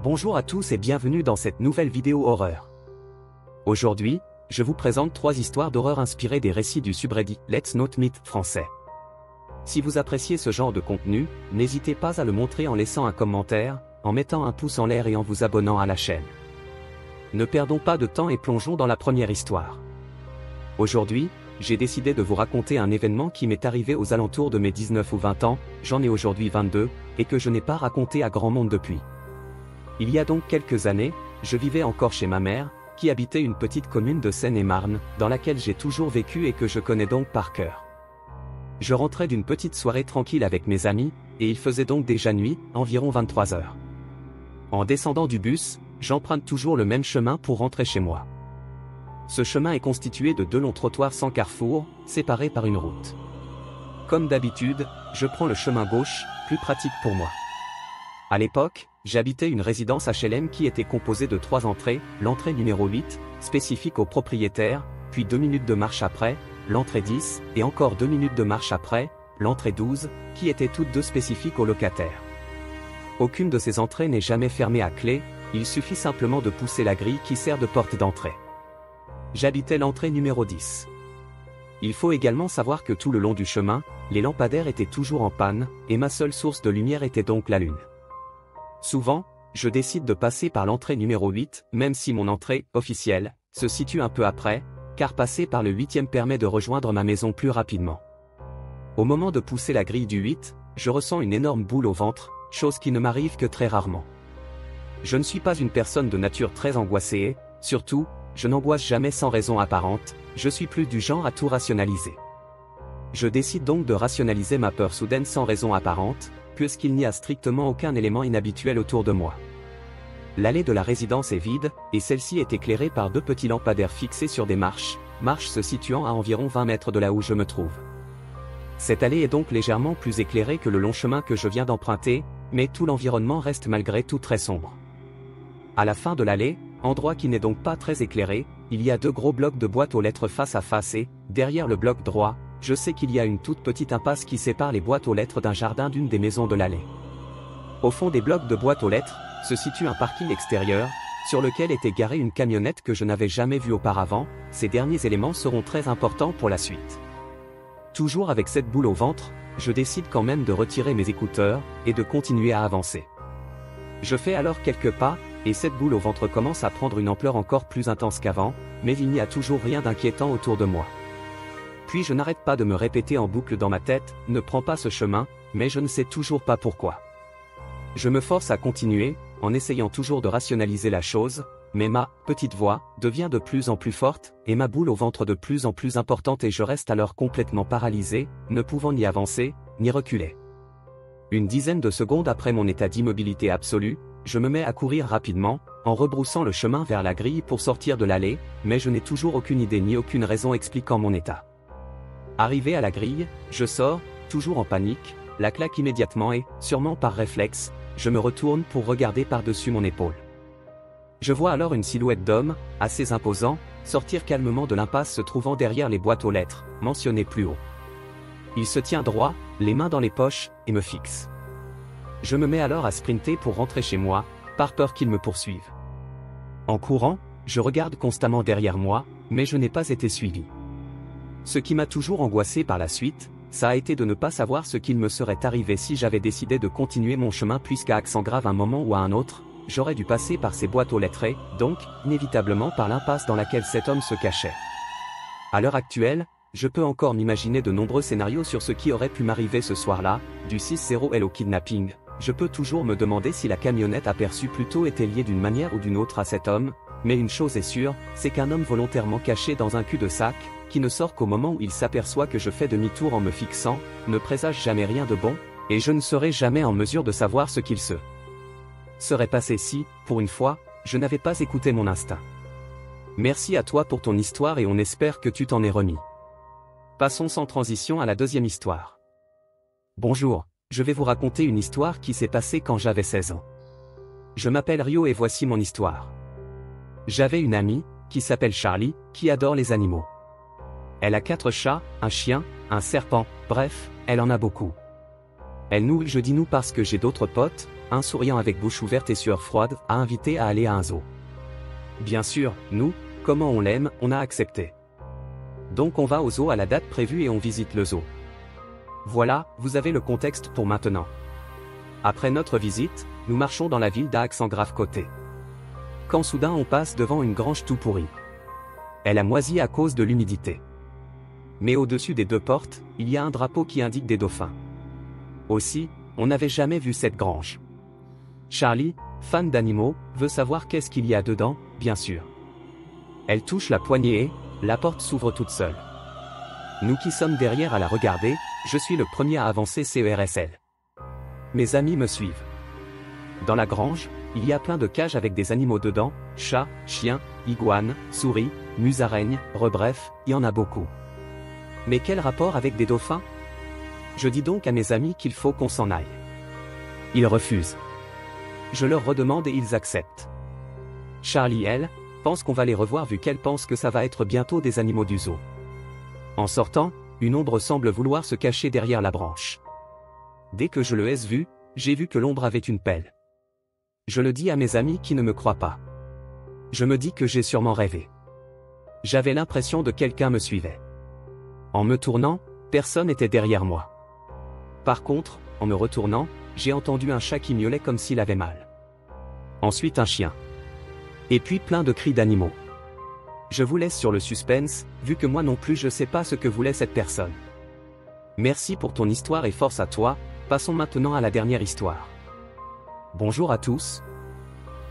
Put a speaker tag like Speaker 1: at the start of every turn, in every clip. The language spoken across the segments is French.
Speaker 1: Bonjour à tous et bienvenue dans cette nouvelle vidéo horreur. Aujourd'hui, je vous présente 3 histoires d'horreur inspirées des récits du subreddit Let's Not Meet français. Si vous appréciez ce genre de contenu, n'hésitez pas à le montrer en laissant un commentaire, en mettant un pouce en l'air et en vous abonnant à la chaîne. Ne perdons pas de temps et plongeons dans la première histoire. Aujourd'hui, j'ai décidé de vous raconter un événement qui m'est arrivé aux alentours de mes 19 ou 20 ans, j'en ai aujourd'hui 22, et que je n'ai pas raconté à grand monde depuis. Il y a donc quelques années, je vivais encore chez ma mère, qui habitait une petite commune de Seine-et-Marne, dans laquelle j'ai toujours vécu et que je connais donc par cœur. Je rentrais d'une petite soirée tranquille avec mes amis, et il faisait donc déjà nuit, environ 23 heures. En descendant du bus, j'emprunte toujours le même chemin pour rentrer chez moi. Ce chemin est constitué de 2 longs trottoirs sans carrefour, séparés par une route. Comme d'habitude, je prends le chemin gauche, plus pratique pour moi. À l'époque, j'habitais une résidence HLM qui était composée de 3 entrées, l'entrée numéro 8, spécifique aux propriétaires, puis 2 minutes de marche après, l'entrée 10, et encore 2 minutes de marche après, l'entrée 12, qui étaient toutes 2 spécifiques aux locataires. Aucune de ces entrées n'est jamais fermée à clé, il suffit simplement de pousser la grille qui sert de porte d'entrée. J'habitais l'entrée numéro 10. Il faut également savoir que tout le long du chemin, les lampadaires étaient toujours en panne, et ma seule source de lumière était donc la lune. Souvent, je décide de passer par l'entrée numéro 8, même si mon entrée, officielle, se situe un peu après, car passer par le 8e permet de rejoindre ma maison plus rapidement. Au moment de pousser la grille du 8, je ressens une énorme boule au ventre, chose qui ne m'arrive que très rarement. Je ne suis pas une personne de nature très angoissée et, surtout, je n'angoisse jamais sans raison apparente, je suis plus du genre à tout rationaliser. Je décide donc de rationaliser ma peur soudaine sans raison apparente, puisqu'il n'y a strictement aucun élément inhabituel autour de moi. L'allée de la résidence est vide, et celle-ci est éclairée par 2 petits lampadaires fixés sur des marches se situant à environ 20 mètres de là où je me trouve. Cette allée est donc légèrement plus éclairée que le long chemin que je viens d'emprunter, mais tout l'environnement reste malgré tout très sombre. À la fin de l'allée, endroit qui n'est donc pas très éclairé, il y a 2 gros blocs de boîtes aux lettres face à face et, derrière le bloc droit, je sais qu'il y a une toute petite impasse qui sépare les boîtes aux lettres d'un jardin d'une des maisons de l'allée. Au fond des blocs de boîtes aux lettres, se situe un parking extérieur, sur lequel était garée une camionnette que je n'avais jamais vue auparavant, ces derniers éléments seront très importants pour la suite. Toujours avec cette boule au ventre, je décide quand même de retirer mes écouteurs, et de continuer à avancer. Je fais alors quelques pas, et cette boule au ventre commence à prendre une ampleur encore plus intense qu'avant, mais il n'y a toujours rien d'inquiétant autour de moi. Puis je n'arrête pas de me répéter en boucle dans ma tête, ne prends pas ce chemin, mais je ne sais toujours pas pourquoi. Je me force à continuer, en essayant toujours de rationaliser la chose, mais ma petite voix devient de plus en plus forte, et ma boule au ventre de plus en plus importante et je reste alors complètement paralysé, ne pouvant ni avancer, ni reculer. Une dizaine de secondes après mon état d'immobilité absolue, je me mets à courir rapidement, en rebroussant le chemin vers la grille pour sortir de l'allée, mais je n'ai toujours aucune idée ni aucune raison expliquant mon état. Arrivé à la grille, je sors, toujours en panique, la claque immédiatement et, sûrement par réflexe, je me retourne pour regarder par-dessus mon épaule. Je vois alors une silhouette d'homme, assez imposant, sortir calmement de l'impasse se trouvant derrière les boîtes aux lettres, mentionnées plus haut. Il se tient droit, les mains dans les poches, et me fixe. Je me mets alors à sprinter pour rentrer chez moi, par peur qu'il me poursuive. En courant, je regarde constamment derrière moi, mais je n'ai pas été suivi. Ce qui m'a toujours angoissé par la suite, ça a été de ne pas savoir ce qu'il me serait arrivé si j'avais décidé de continuer mon chemin puisqu'à accent grave un moment ou à un autre, j'aurais dû passer par ces boîtes aux lettres et, donc, inévitablement par l'impasse dans laquelle cet homme se cachait. À l'heure actuelle, je peux encore m'imaginer de nombreux scénarios sur ce qui aurait pu m'arriver ce soir-là, du 6-0 au kidnapping. Je peux toujours me demander si la camionnette aperçue plus tôt était liée d'une manière ou d'une autre à cet homme, mais une chose est sûre, c'est qu'un homme volontairement caché dans un cul-de-sac, qui ne sort qu'au moment où il s'aperçoit que je fais demi-tour en me fixant, ne présage jamais rien de bon, et je ne serai jamais en mesure de savoir ce qu'il serait passé si, pour une fois, je n'avais pas écouté mon instinct. Merci à toi pour ton histoire et on espère que tu t'en es remis. Passons sans transition à la deuxième histoire. Bonjour, je vais vous raconter une histoire qui s'est passée quand j'avais 16 ans. Je m'appelle Rio et voici mon histoire. J'avais une amie, qui s'appelle Charlie, qui adore les animaux. Elle a 4 chats, un chien, un serpent, bref, elle en a beaucoup. Elle nous, je dis nous parce que j'ai d'autres potes, un souriant avec bouche ouverte et sueur froide, a invité à aller à un zoo. Bien sûr, nous, comment on l'aime, on a accepté. Donc on va au zoo à la date prévue et on visite le zoo. Voilà, vous avez le contexte pour maintenant. Après notre visite, nous marchons dans la ville d'Aix-en-Grave-Côté. Quand soudain on passe devant une grange tout pourrie. Elle a moisi à cause de l'humidité. Mais au-dessus des deux portes, il y a un drapeau qui indique des dauphins. Aussi, on n'avait jamais vu cette grange. Charlie, fan d'animaux, veut savoir qu'est-ce qu'il y a dedans, bien sûr. Elle touche la poignée et, la porte s'ouvre toute seule. Nous qui sommes derrière à la regarder, je suis le premier à avancer CERSL. Mes amis me suivent. Dans la grange, il y a plein de cages avec des animaux dedans, chats, chiens, iguanes, souris, musaraignes, bref, il y en a beaucoup. Mais quel rapport avec des dauphins? Je dis donc à mes amis qu'il faut qu'on s'en aille. Ils refusent. Je leur redemande et ils acceptent. Charlie, elle, pense qu'on va les revoir vu qu'elle pense que ça va être bientôt des animaux du zoo. En sortant, une ombre semble vouloir se cacher derrière la branche. Dès que je le ai vu, j'ai vu que l'ombre avait une pelle. Je le dis à mes amis qui ne me croient pas. Je me dis que j'ai sûrement rêvé. J'avais l'impression de quelqu'un me suivait. En me tournant, personne n'était derrière moi. Par contre, en me retournant, j'ai entendu un chat qui miaulait comme s'il avait mal. Ensuite un chien. Et puis plein de cris d'animaux. Je vous laisse sur le suspense, vu que moi non plus je sais pas ce que voulait cette personne. Merci pour ton histoire et force à toi, passons maintenant à la dernière histoire. Bonjour à tous.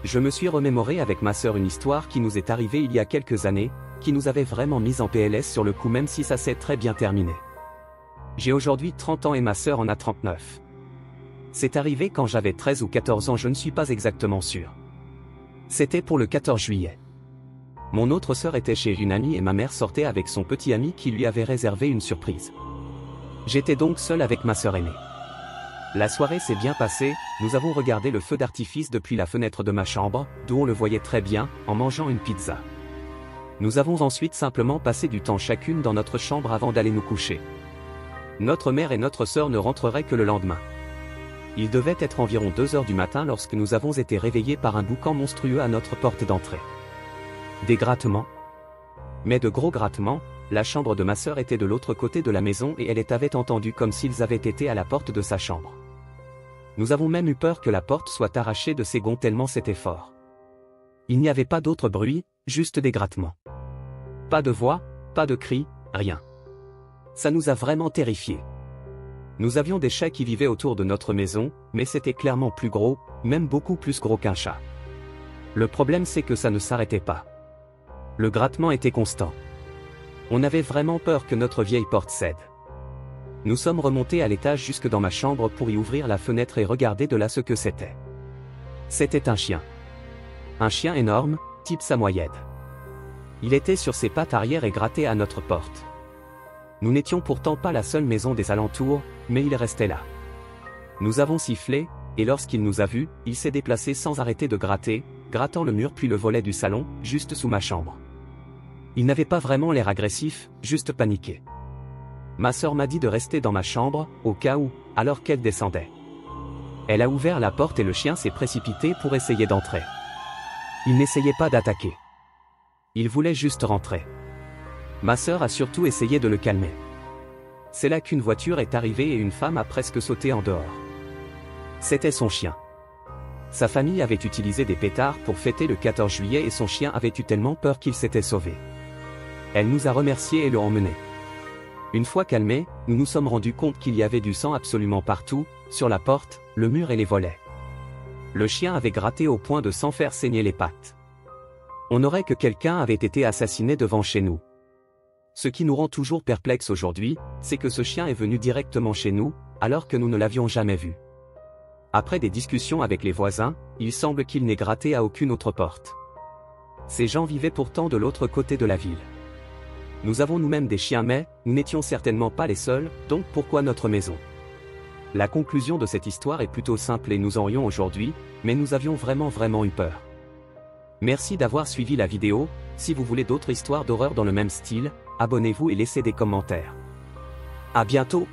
Speaker 1: Je me suis remémoré avec ma sœur une histoire qui nous est arrivée il y a quelques années, qui nous avait vraiment mis en PLS sur le coup même si ça s'est très bien terminé. J'ai aujourd'hui 30 ans et ma sœur en a 39. C'est arrivé quand j'avais 13 ou 14 ans, je ne suis pas exactement sûr. C'était pour le 14 juillet. Mon autre sœur était chez une amie et ma mère sortait avec son petit ami qui lui avait réservé une surprise. J'étais donc seul avec ma sœur aînée. La soirée s'est bien passée, nous avons regardé le feu d'artifice depuis la fenêtre de ma chambre, d'où on le voyait très bien, en mangeant une pizza. Nous avons ensuite simplement passé du temps chacune dans notre chambre avant d'aller nous coucher. Notre mère et notre sœur ne rentreraient que le lendemain. Il devait être environ 2 heures du matin lorsque nous avons été réveillés par un boucan monstrueux à notre porte d'entrée. Des grattements. Mais de gros grattements, la chambre de ma sœur était de l'autre côté de la maison et elle les avait entendus comme s'ils avaient été à la porte de sa chambre. Nous avons même eu peur que la porte soit arrachée de ses gonds tellement c'était fort. Il n'y avait pas d'autre bruit, juste des grattements. Pas de voix, pas de cris, rien. Ça nous a vraiment terrifiés. Nous avions des chats qui vivaient autour de notre maison, mais c'était clairement plus gros, même beaucoup plus gros qu'un chat. Le problème c'est que ça ne s'arrêtait pas. Le grattement était constant. On avait vraiment peur que notre vieille porte cède. Nous sommes remontés à l'étage jusque dans ma chambre pour y ouvrir la fenêtre et regarder de là ce que c'était. C'était un chien. Un chien énorme, type samoyède. Il était sur ses pattes arrière et grattait à notre porte. Nous n'étions pourtant pas la seule maison des alentours, mais il restait là. Nous avons sifflé, et lorsqu'il nous a vus, il s'est déplacé sans arrêter de gratter, grattant le mur puis le volet du salon, juste sous ma chambre. Il n'avait pas vraiment l'air agressif, juste paniqué. Ma sœur m'a dit de rester dans ma chambre, au cas où, alors qu'elle descendait. Elle a ouvert la porte et le chien s'est précipité pour essayer d'entrer. Il n'essayait pas d'attaquer. Il voulait juste rentrer. Ma sœur a surtout essayé de le calmer. C'est là qu'une voiture est arrivée et une femme a presque sauté en dehors. C'était son chien. Sa famille avait utilisé des pétards pour fêter le 14 juillet et son chien avait eu tellement peur qu'il s'était sauvé. Elle nous a remerciés et l'ont emmené. Une fois calmés, nous nous sommes rendus compte qu'il y avait du sang absolument partout, sur la porte, le mur et les volets. Le chien avait gratté au point de s'en faire saigner les pattes. On aurait que quelqu'un avait été assassiné devant chez nous. Ce qui nous rend toujours perplexes aujourd'hui, c'est que ce chien est venu directement chez nous, alors que nous ne l'avions jamais vu. Après des discussions avec les voisins, il semble qu'il n'ait gratté à aucune autre porte. Ces gens vivaient pourtant de l'autre côté de la ville. Nous avons nous-mêmes des chiens mais, nous n'étions certainement pas les seuls, donc pourquoi notre maison? La conclusion de cette histoire est plutôt simple et nous en rions aujourd'hui, mais nous avions vraiment eu peur. Merci d'avoir suivi la vidéo, si vous voulez d'autres histoires d'horreur dans le même style, abonnez-vous et laissez des commentaires. À bientôt!